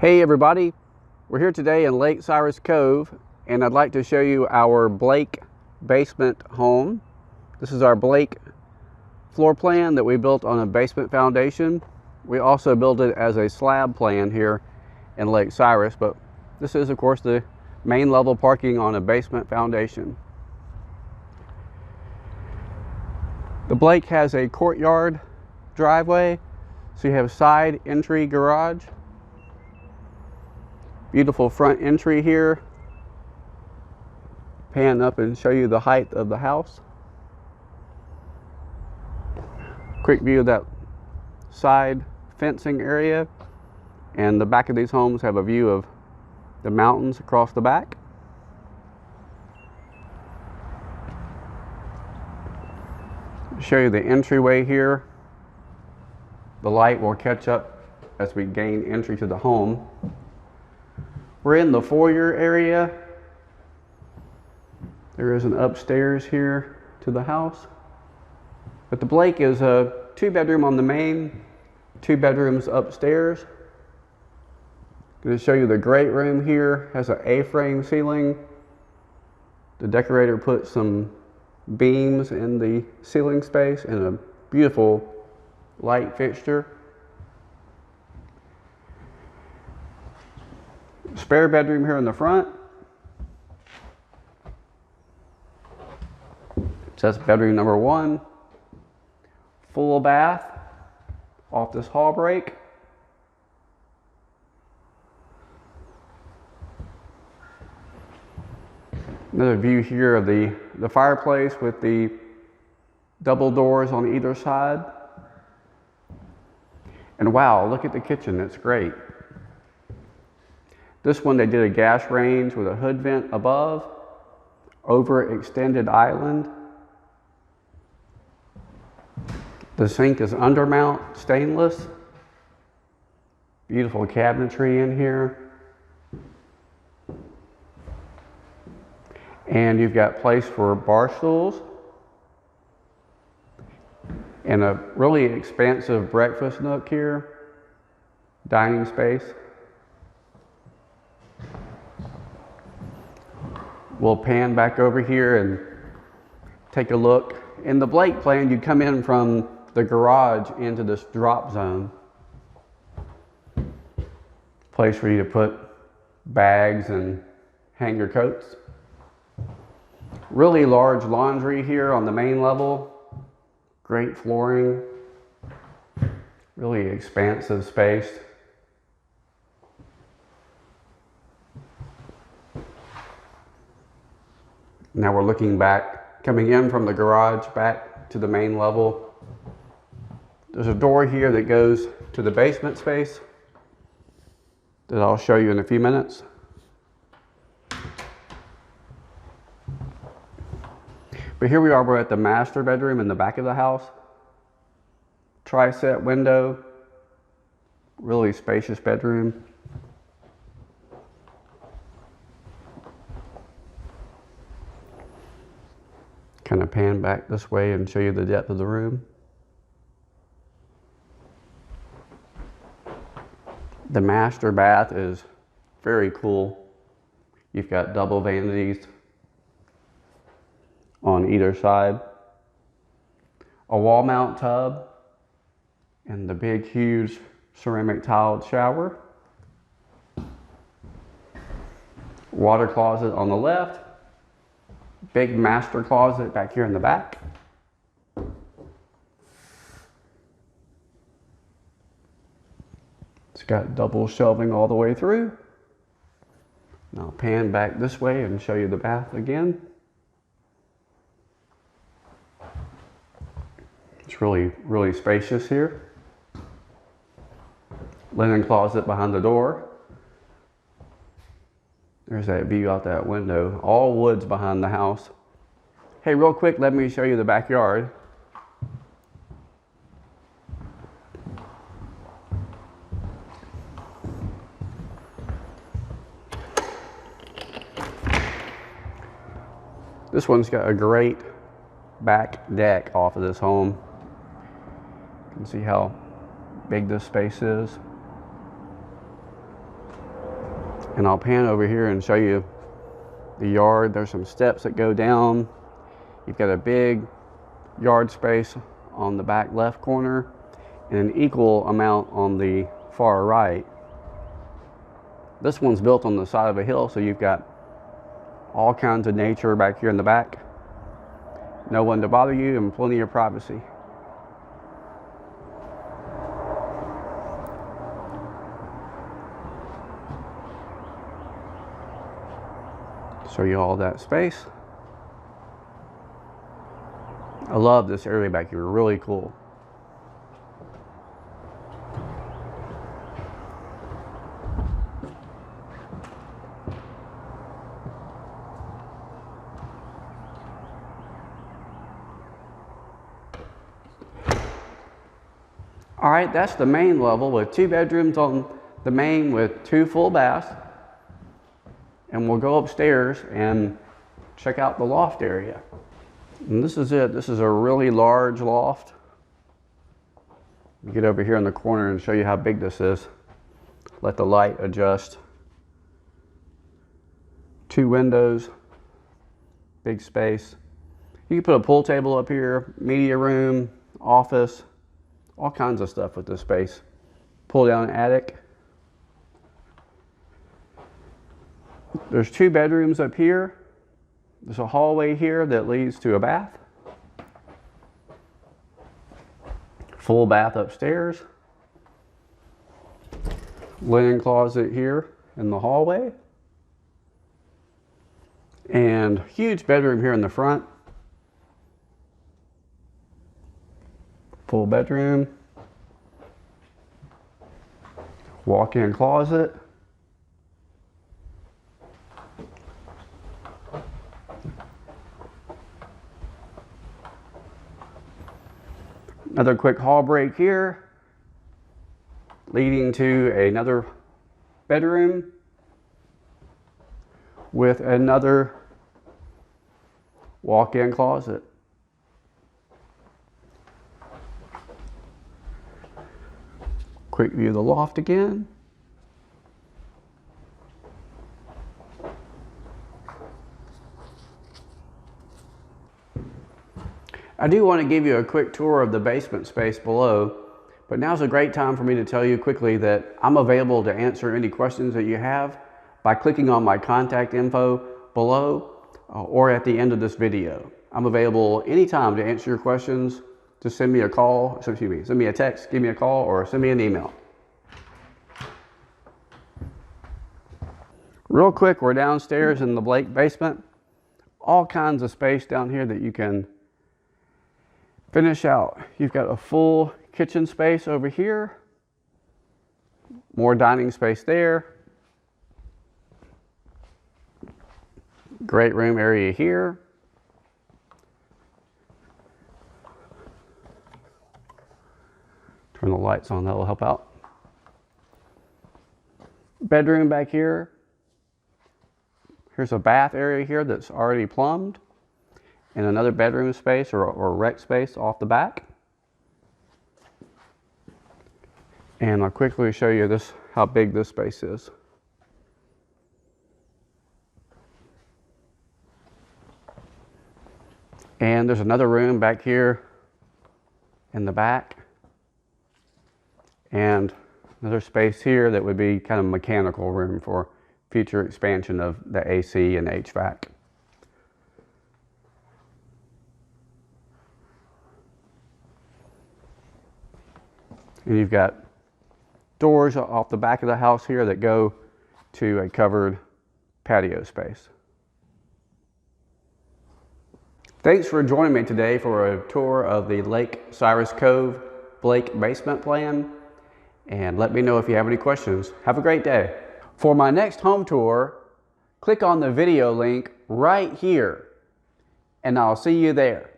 Hey everybody, we're here today in Lake Cyrus Cove and I'd like to show you our Blake basement home. This is our Blake floor plan that we built on a basement foundation. We also built it as a slab plan here in Lake Cyrus, but this is of course the main level parking on a basement foundation. The Blake has a courtyard driveway, so you have side entry garage. Beautiful front entry here. Pan up and show you the height of the house. Quick view of that side fencing area, and the back of these homes have a view of the mountains across the back. Show you the entryway here. The light will catch up as we gain entry to the home. We're in the foyer area. There is an upstairs here to the house. But the Blake is a 2-bedroom on the main, 2 bedrooms upstairs. I'm going to show you the great room here. Has an A-frame ceiling. The decorator put some beams in the ceiling space and a beautiful light fixture. Spare bedroom here in the front. So that's bedroom number 1. Full bath off this hall break. Another view here of the fireplace with the double doors on either side. And wow, look at the kitchen, it's great. This one they did a gas range with a hood vent above, overextended island. The sink is undermount stainless. Beautiful cabinetry in here. And you've got place for bar stools. And a really expansive breakfast nook here. Dining space. We'll pan back over here and take a look. In the Blake plan, you come in from the garage into this drop zone. Place for you to put bags and hang your coats. Really large laundry here on the main level. Great flooring. Really expansive space. Now we're looking back, coming in from the garage back to the main level. There's a door here that goes to the basement space that I'll show you in a few minutes. But here we are, we're at the master bedroom in the back of the house. Tri-set window, really spacious bedroom. Kind of pan back this way and show you the depth of the room. The master bath is very cool. You've got double vanities on either side. A wall mount tub and the big huge ceramic tiled shower. Water closet on the left. Big master closet back here in the back. It's got double shelving all the way through. And I'll pan back this way and show you the bath again. It's really, really spacious here. Linen closet behind the door. There's that view out that window. All woods behind the house. Hey, real quick, let me show you the backyard. This one's got a great back deck off of this home. You can see how big this space is. And I'll pan over here and show you the yard. There's some steps that go down. You've got a big yard space on the back left corner and an equal amount on the far right. This one's built on the side of a hill, so you've got all kinds of nature back here in the back. No one to bother you and plenty of privacy. Show you all that space. I love this area back here, really cool. All right, that's the main level with 2 bedrooms on the main with 2 full baths. And we'll go upstairs and check out the loft area. And this is it. This is a really large loft. Get over here in the corner and show you how big this is. Let the light adjust. 2 windows, big space. You can put a pool table up here, media room, office, all kinds of stuff with this space. Pull down attic. There's 2 bedrooms up here. There's a hallway here that leads to a bath. Full bath upstairs. Linen closet here in the hallway. And huge bedroom here in the front. Full bedroom. Walk-in closet. Another quick hall break here, leading to another bedroom with another walk-in closet. Quick view of the loft again. I do want to give you a quick tour of the basement space below, but now's a great time for me to tell you quickly that I'm available to answer any questions that you have by clicking on my contact info below or at the end of this video. I'm available anytime to answer your questions. Just send me a call, send me a text, give me a call, or send me an email. Real quick, we're downstairs in the Blake basement. All kinds of space down here that you can finish out. You've got a full kitchen space over here. More dining space there. Great room area here. Turn the lights on, that will help out. Bedroom back here. Here's a bath area here that's already plumbed. And another bedroom space or rec space off the back. And I'll quickly show you this, how big this space is. And there's another room back here in the back. And another space here that would be kind of mechanical room for future expansion of the AC and HVAC. And you've got doors off the back of the house here that go to a covered patio space. Thanks for joining me today for a tour of the Lake Cyrus Cove Blake basement plan. And let me know if you have any questions. Have a great day. For my next home tour, click on the video link right here, and I'll see you there.